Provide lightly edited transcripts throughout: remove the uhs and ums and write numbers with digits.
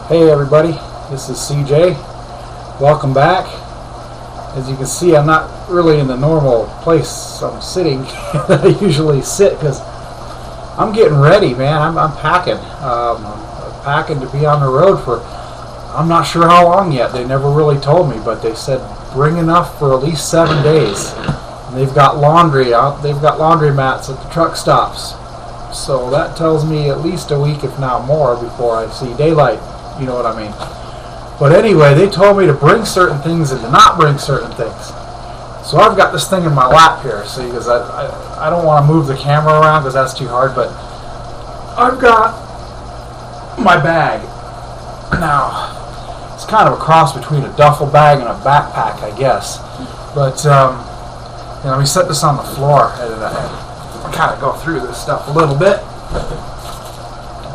Hey everybody, this is CJ. Welcome back. As you can see, I'm not really in the normal place I'm sitting that I usually sit because I'm getting ready, man. I'm packing. I'm packing to be on the road for I'm not sure how long yet. They never really told me, but they said bring enough for at least 7 days. And they've got laundry out. They've got laundry mats at the truck stops. So that tells me at least a week, if not more, before I see daylight. You know what I mean? But anyway, they told me to bring certain things and to not bring certain things. So I've got this thing in my lap here, see, because I don't want to move the camera around because that's too hard, but I've got my bag. Now, it's kind of a cross between a duffel bag and a backpack, I guess. But, let me set this on the floor and kind of go through this stuff a little bit.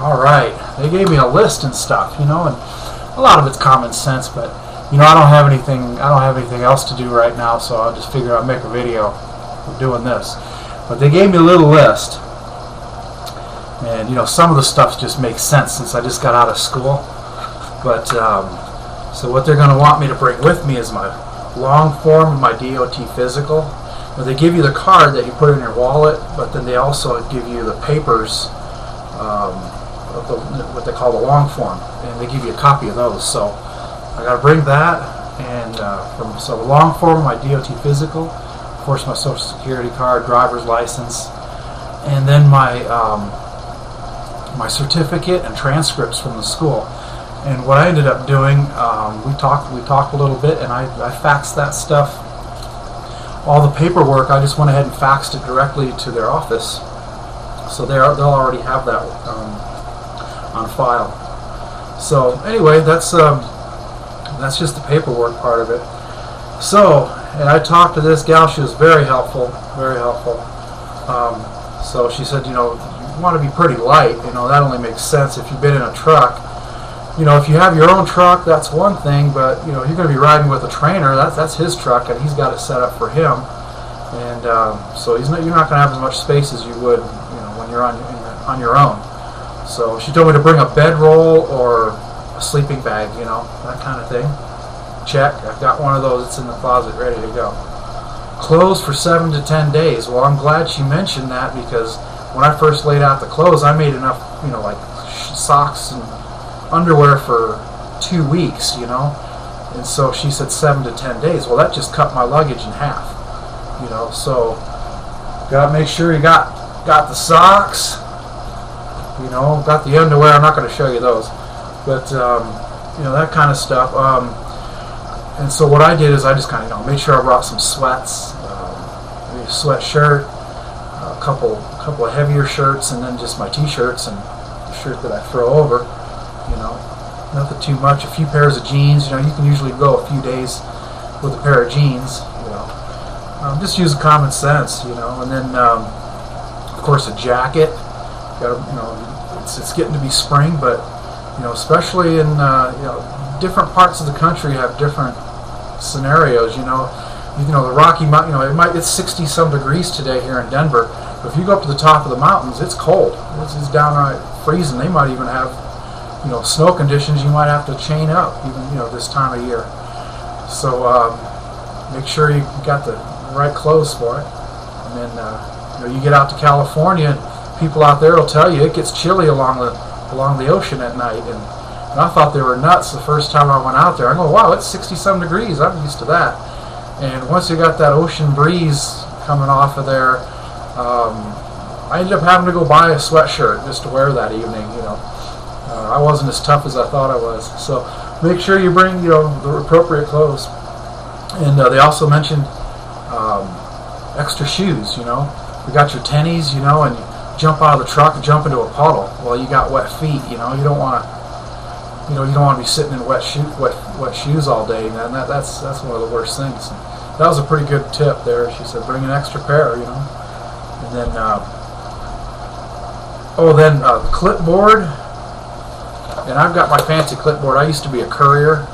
Alright, they gave me a list and stuff, and a lot of it's common sense, but I don't have anything else to do right now, so I'll just figure out make a video of doing this. But they gave me a little list, and some of the stuff just makes sense since I just got out of school. But so what they're going to want me to bring with me is my long form of my DOT physical. But they give you the card that you put in your wallet, but then they also give you the papers. What they call the long form, and they give you a copy of those. So I got to bring that, and so the long form, my DOT physical, of course my social security card, driver's license, and then my my certificate and transcripts from the school. And what I ended up doing, we talked a little bit, and I faxed that stuff. All the paperwork, I just went ahead and faxed it directly to their office, so they'll already have that on file. So anyway, that's just the paperwork part of it. So, and I talked to this gal. She was very helpful, very helpful. So she said, you want to be pretty light. That only makes sense if you've been in a truck. If you have your own truck, that's one thing, but you're going to be riding with a trainer. That's his truck, and he's got it set up for him. And so you're not going to have as much space as you would, when you're on your own. So she told me to bring a bedroll or a sleeping bag, that kind of thing. Check. I've got one of those. It's in the closet, ready to go. Clothes for 7 to 10 days. Well, I'm glad she mentioned that because when I first laid out the clothes, I made enough, like socks and underwear for 2 weeks, And so she said 7 to 10 days. Well, that just cut my luggage in half, So got to make sure you got the socks. Got the underwear. I'm not going to show you those, but that kind of stuff. And so what I did is I just kind of made sure I brought some sweats, maybe a sweatshirt, a couple of heavier shirts, and then just my t-shirts and the shirt that I throw over. Nothing too much. A few pairs of jeans. You can usually go a few days with a pair of jeans. Just use common sense. And then of course a jacket. It's getting to be spring, but especially in different parts of the country have different scenarios. The Rocky Mountain. It's 60 some degrees today here in Denver. But if you go up to the top of the mountains, it's cold. It's downright freezing. They might even have snow conditions. You might have to chain up even this time of year. So make sure you got the right clothes for it. And then you get out to California. People out there will tell you it gets chilly along the ocean at night, and I thought they were nuts the first time I went out there. I go, wow, it's 60-some degrees. I'm used to that. And once you got that ocean breeze coming off of there, I ended up having to go buy a sweatshirt just to wear that evening. I wasn't as tough as I thought I was. So make sure you bring the appropriate clothes. And they also mentioned extra shoes. You got your tennies, and you jump out of the truck and jump into a puddle. Well, you got wet feet. You don't want to. You don't want to be sitting in wet shoes all day, man. That's one of the worst things. And that was a pretty good tip there. She said, bring an extra pair, And then, clipboard. And I've got my fancy clipboard. I used to be a courier,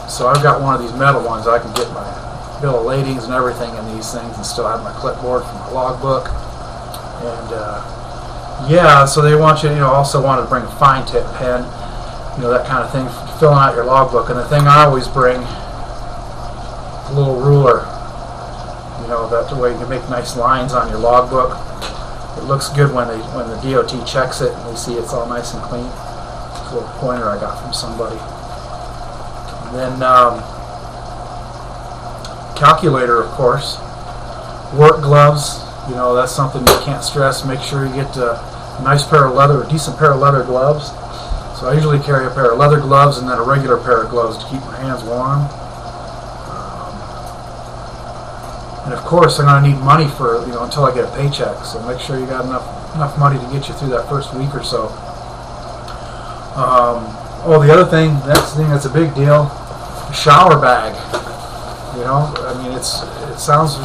so I've got one of these metal ones. I can get my bill of ladings and everything in these things, and still have my clipboard from my logbook. And so they want you. Also wanted to bring a fine tip pen. that kind of thing, filling out your logbook. And the thing I always bring, a little ruler, that way you can make nice lines on your logbook. It looks good when the DOT checks it and they see it's all nice and clean. It's a little pointer I got from somebody. And then calculator, of course. Work gloves, that's something you can't stress. Make sure you get a nice pair of leather, a decent pair of leather gloves. So I usually carry a pair of leather gloves and then a regular pair of gloves to keep my hands warm. And of course, I'm going to need money for until I get a paycheck. So make sure you got enough money to get you through that first week or so. The other thing, next thing that's a big deal, a shower bag. It sounds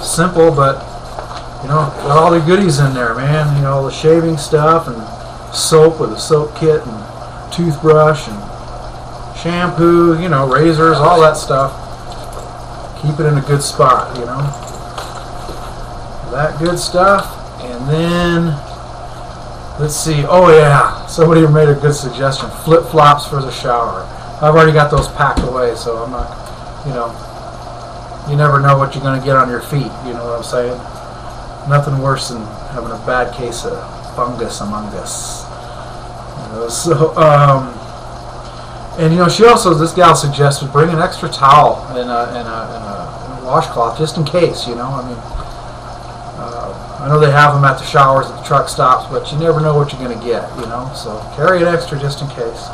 simple, but got all the goodies in there, man. The shaving stuff and soap with a soap kit and toothbrush and shampoo, razors, all that stuff. Keep it in a good spot, that good stuff. And then let's see. Oh yeah, somebody made a good suggestion. Flip-flops for the shower. I've already got those packed away, so I'm not, you never know what you're going to get on your feet, you know what I'm saying? Nothing worse than having a bad case of fungus among us. She also, this gal suggested, bring an extra towel and a washcloth just in case, I know they have them at the showers at the truck stops, but you never know what you're going to get, so carry an extra just in case.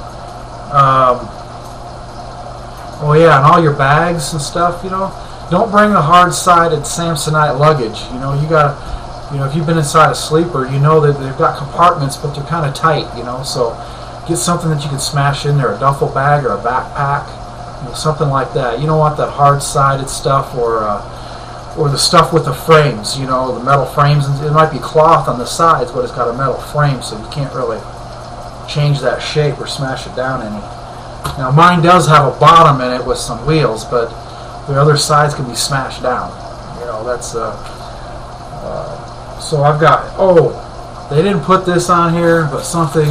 Oh yeah, and all your bags and stuff, don't bring the hard-sided Samsonite luggage. You got, if you've been inside a sleeper, that they've got compartments, but they're kind of tight, so get something that you can smash in there, a duffel bag or a backpack, something like that. You don't want that hard-sided stuff or the stuff with the frames, the metal frames. It might be cloth on the sides, but it's got a metal frame, so you can't really change that shape or smash it down any. Now mine does have a bottom in it with some wheels, but the other sides can be smashed down. That's so I've got, they didn't put this on here, but something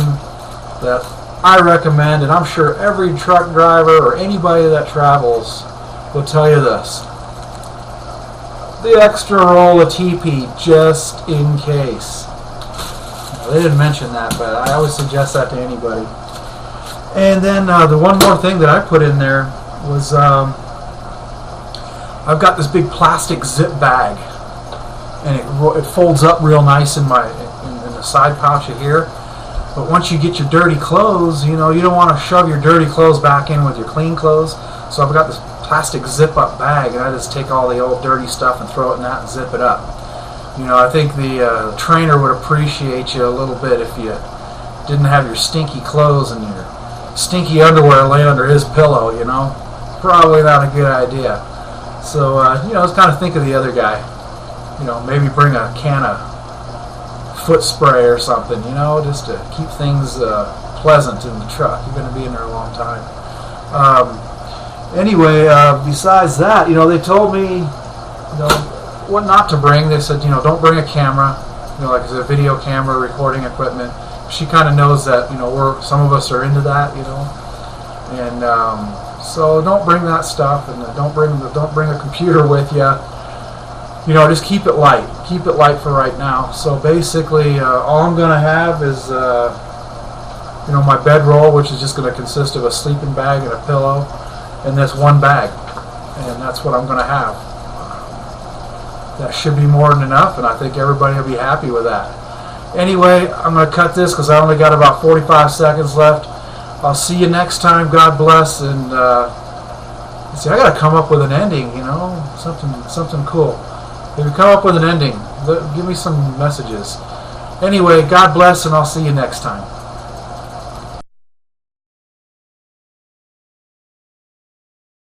that I recommend, and I'm sure every truck driver or anybody that travels will tell you this. The extra roll of TP just in case. They didn't mention that, but I always suggest that to anybody. And then the one more thing that I put in there was I've got this big plastic zip bag, and it folds up real nice in the side pouch here. But once you get your dirty clothes, you don't want to shove your dirty clothes back in with your clean clothes. So I've got this plastic zip-up bag, and I just take all the old dirty stuff and throw it in that and zip it up. I think the trainer would appreciate you a little bit if you didn't have your stinky clothes and your stinky underwear laying under his pillow, Probably not a good idea. So, just kind of think of the other guy. Maybe bring a can of foot spray or something, just to keep things pleasant in the truck. You're going to be in there a long time. Anyway, besides that, they told me, what not to bring. They said, don't bring a camera, like a video camera, recording equipment. She kind of knows that, some of us are into that, and so don't bring that stuff, and don't bring a computer with you. Just keep it light. Keep it light for right now. So basically, all I'm going to have is, my bedroll, which is just going to consist of a sleeping bag and a pillow, and this one bag, and that's what I'm going to have. That should be more than enough, and I think everybody will be happy with that. Anyway, I'm going to cut this because I only got about 45 seconds left. I'll see you next time. God bless, and see, I got to come up with an ending, something cool. If you come up with an ending, give me some messages. Anyway, God bless, and I'll see you next time.